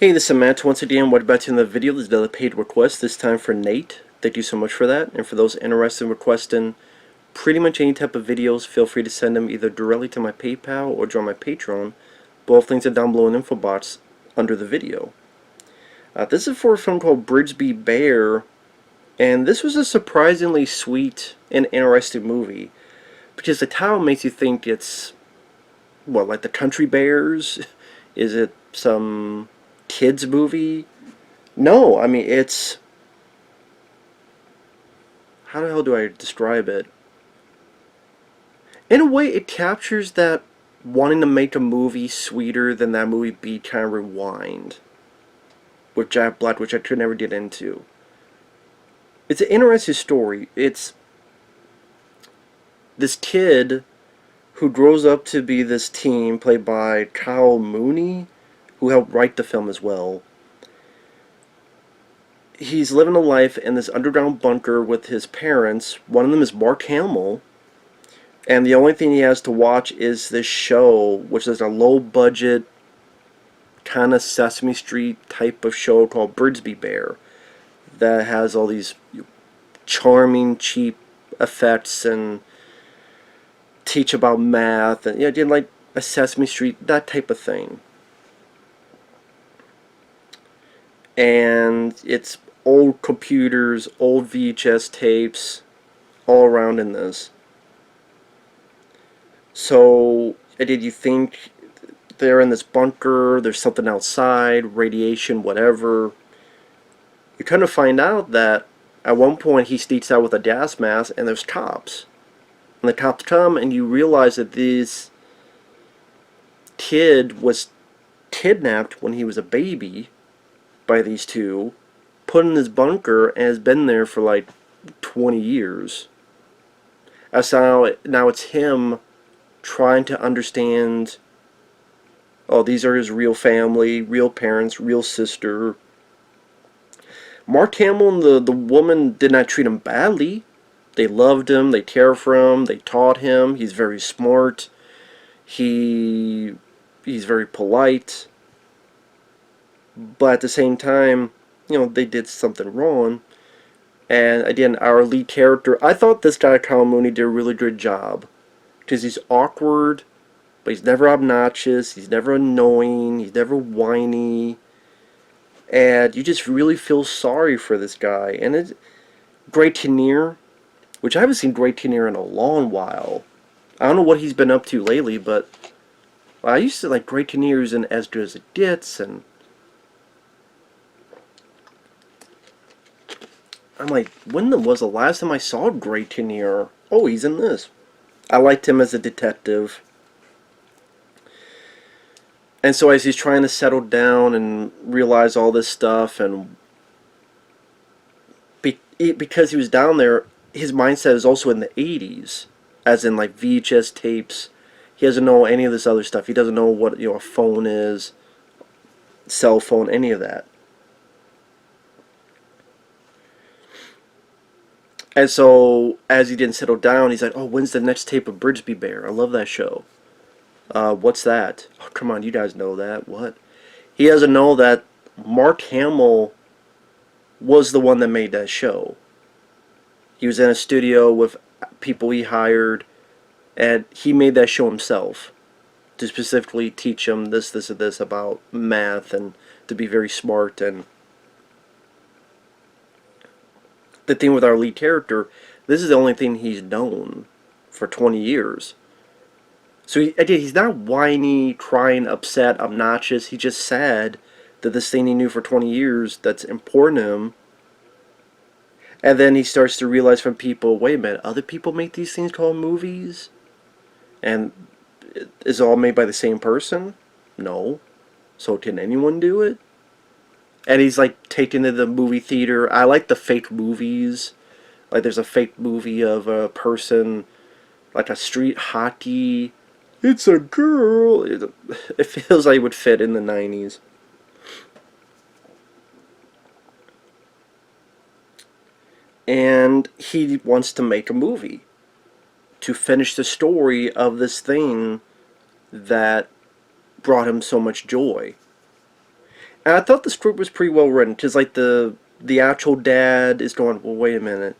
Hey, this is Matt once again. Welcome back to another video. This is another paid request, this time for Nate. Thank you so much for that. And for those interested in requesting pretty much any type of videos, feel free to send them either directly to my PayPal or join my Patreon. Both links are down below in the info box under the video. This is for a film called Brigsby Bear, and this was a surprisingly sweet and interesting movie because the title makes you think it's, what, like the Country Bears? Is it some kids movie? No, I mean, it's... how the hell do I describe it? In a way, it captures that wanting to make a movie sweeter than that movie Be Kind of Rewind with Jack Black, which I could never get into. It's an interesting story. It's this kid who grows up to be this teen played by Mooney, who helped write the film as well. He's living a life in this underground bunker with his parents. One of them is Mark Hamill, and the only thing he has to watch is this show, which is a low-budget, kind of Sesame Street type of show called Brigsby Bear, that has all these charming, cheap effects and teach about math, and did like a Sesame Street, that type of thing. And it's old computers, old VHS tapes, all around in this. So, did you think they're in this bunker, there's something outside, radiation, whatever? You kind of find out that at one point he sneaks out with a gas mask and there's cops. And the cops come and you realize that this kid was kidnapped when he was a baby by these two, put in this bunker, and has been there for like 20 years. So now it's him trying to understand, oh, these are his real family, real parents, real sister. Mark Hamill and the woman did not treat him badly. They loved him, they cared for him, they taught him. He's very smart. He's very polite. But at the same time, they did something wrong. And again, our lead character, I thought this guy, Kyle Mooney, did a really good job. Because he's awkward, but he's never obnoxious, he's never annoying, he's never whiny. And you just really feel sorry for this guy. And it's great Kinnear, which I haven't seen great Kinnear in a long while. I don't know what he's been up to lately, but I used to like great Kinnear's in As Good as It Gets, and I'm like, when was the last time I saw Great Kinnear? Oh, he's in this. I liked him as a detective. And so as he's trying to settle down and realize all this stuff, and because he was down there, his mindset is also in the 80s, as in like VHS tapes. He doesn't know any of this other stuff. He doesn't know what a phone is, cell phone, any of that. And so, as he didn't settle down, he's like, oh, when's the next tape of Brigsby Bear? I love that show. What's that? Oh, come on, you guys know that. What? He doesn't know that Mark Hamill was the one that made that show. He was in a studio with people he hired, and he made that show himself to specifically teach them this, and this about math, and to be very smart. And the thing with our lead character, this is the only thing he's known for 20 years. So he's not whiny, crying, upset, obnoxious. He's just sad that this thing he knew for 20 years that's important to him. And then he starts to realize from people, wait a minute, other people make these things called movies? And is it all made by the same person? No. So can anyone do it? And he's like taken to the movie theater. I like the fake movies. Like there's a fake movie of a person, like a street hockey. It's a girl. It feels like it would fit in the 90s. And he wants to make a movie to finish the story of this thing that brought him so much joy. And I thought the script was pretty well written, because like the actual dad is going, well, wait a minute,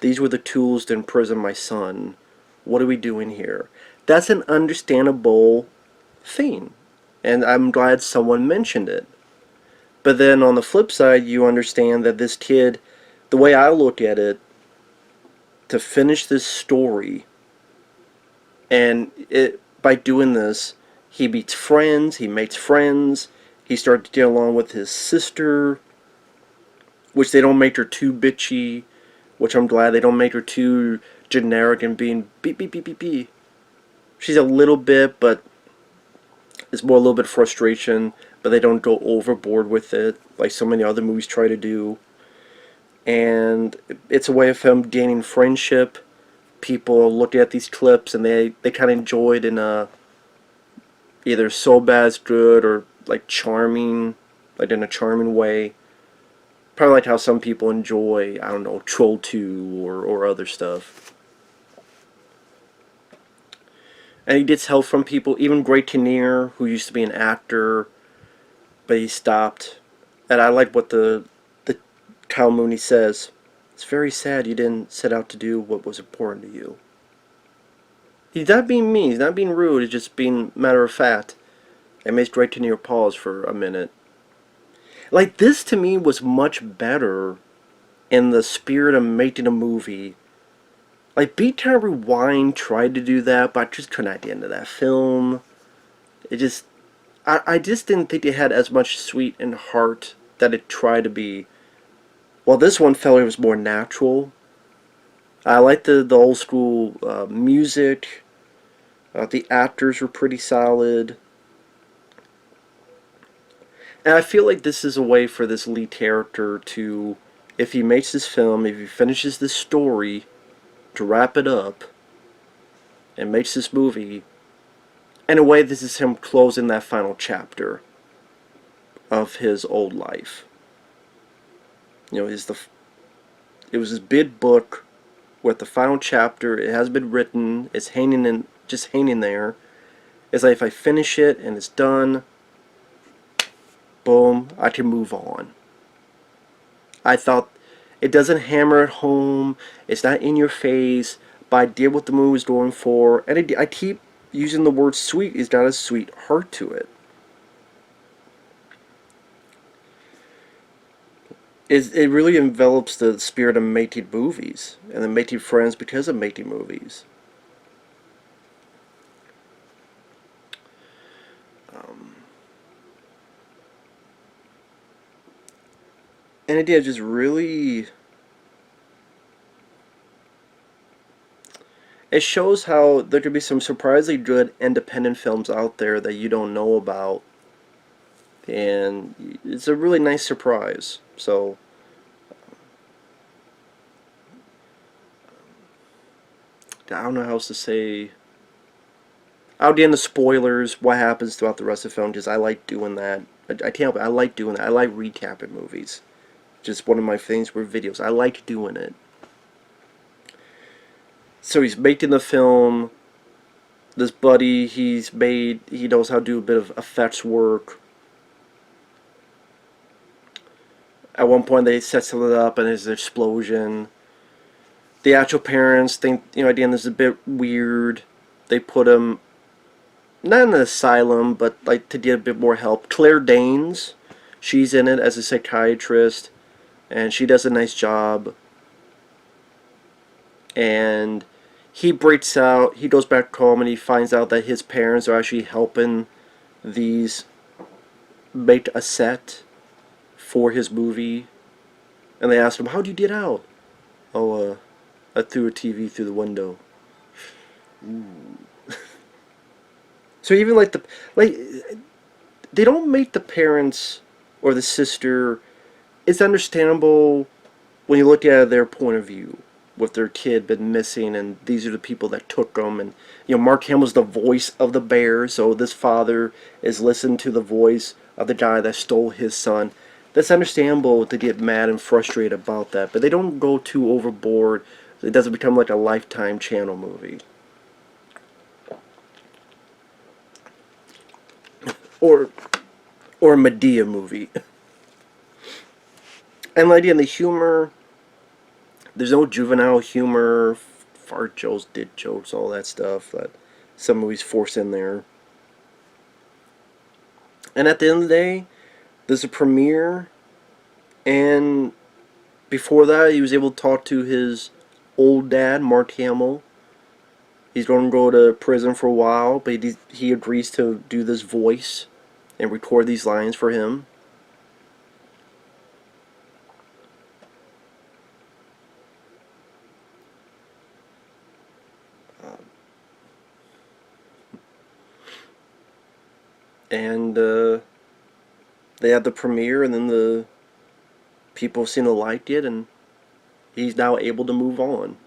these were the tools to imprison my son. What are we doing here? That's an understandable thing, and I'm glad someone mentioned it. But then on the flip side, you understand that this kid, the way I look at it, to finish this story, and by doing this, he meets friends, he makes friends, he starts to get along with his sister, which they don't make her too bitchy, which I'm glad they don't make her too generic and being beep beep beep beep beep. She's a little bit, but it's more a little bit of frustration, but they don't go overboard with it like so many other movies try to do. And it's a way of him gaining friendship. People look at these clips and they kind of enjoy it in a either so bad's good or like charming, like in a charming way. Probably like how some people enjoy, I don't know, Troll 2 or other stuff. And he gets help from people, even Great Kinnear, who used to be an actor, but he stopped. And I like what the Kyle Mooney says. It's very sad you didn't set out to do what was important to you. He's not being mean, he's not being rude, he's just being matter of fact. It makes Great Kinnear pause for a minute. Like, this to me was much better in the spirit of making a movie. Like, Beat Time Rewind tried to do that, but I just couldn't at the end of that film. It just, I just didn't think it had as much sweet and heart that it tried to be. Well, this one felt it was more natural. I liked the old school music. The actors were pretty solid. And I feel like this is a way for this lead character to, if he makes this film, if he finishes this story, to wrap it up and makes this movie, in a way this is him closing that final chapter of his old life. You know, it was his big book with the final chapter. It has been written. It's just hanging there. It's like if I finish it and it's done, boom, I can move on. I thought it doesn't hammer it home. It's not in your face. But I did what the movie was going for, and I keep using the word sweet. It's got a sweet heart to it. It really envelops the spirit of making movies and then making friends because of making movies. And it did just really. It shows how there could be some surprisingly good independent films out there that you don't know about, and it's a really nice surprise. So I don't know how else to say. I'll get into spoilers, what happens throughout the rest of the film, because I like doing that. I can't help it. I like doing that. I like recapping movies. Just one of my things with videos. I like doing it. So he's making the film. This buddy, he knows how to do a bit of effects work. At one point they set something up and there's an explosion. The actual parents think, at the end this is a bit weird. They put him, not in an asylum, but like to get a bit more help. Claire Danes, she's in it as a psychiatrist, and she does a nice job. And he breaks out, he goes back home, and he finds out that his parents are actually helping these make a set for his movie. And they ask him, how'd you get out? Oh, I threw a TV through the window. Ooh. So even like they don't make the parents or the sister. It's understandable when you look at their point of view, with their kid been missing, and these are the people that took them. And Mark Hamill's the voice of the bear, so this father is listening to the voice of the guy that stole his son. That's understandable to get mad and frustrated about that, but they don't go too overboard. It doesn't become like a Lifetime channel movie. Or or a Medea movie. And like in the humor, there's no juvenile humor, fart jokes, dick jokes, all that stuff that some movies force in there. And at the end of the day, there's a premiere, and before that, he was able to talk to his old dad, Mark Hamill. He's going to go to prison for a while, but he agrees to do this voice and record these lines for him. And they had the premiere, and then the people seem to like it, and he's now able to move on.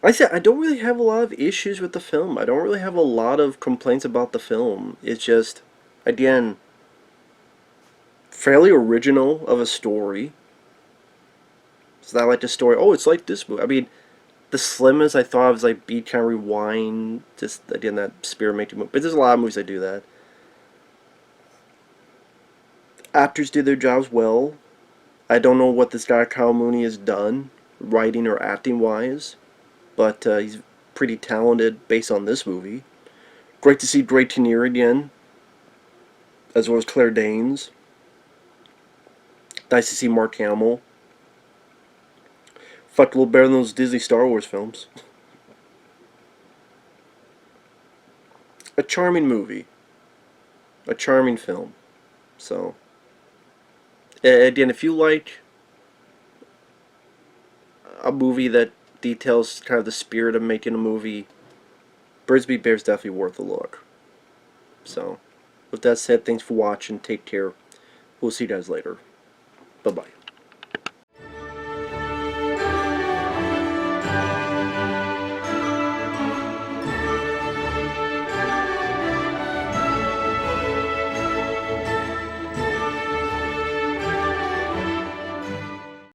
Like I said, I don't really have a lot of issues with the film. I don't really have a lot of complaints about the film. It's just, again, fairly original of a story. It's not like the story, oh, it's like this movie. I mean, the slimmest I thought was like Beat Kind of Rewind, just again that spirit making movie. But there's a lot of movies that do that. Actors do their jobs well. I don't know what this guy Kyle Mooney has done, writing or acting wise, but he's pretty talented based on this movie. Great to see Great Kinnear again, as well as Claire Danes. Nice to see Mark Hamill. Fucked a little better than those Disney Star Wars films. A charming movie. A charming film. So, again, if you like a movie that details kind of the spirit of making a movie, Brigsby Bear is definitely worth a look. So, with that said, thanks for watching. Take care. We'll see you guys later. Bye-bye.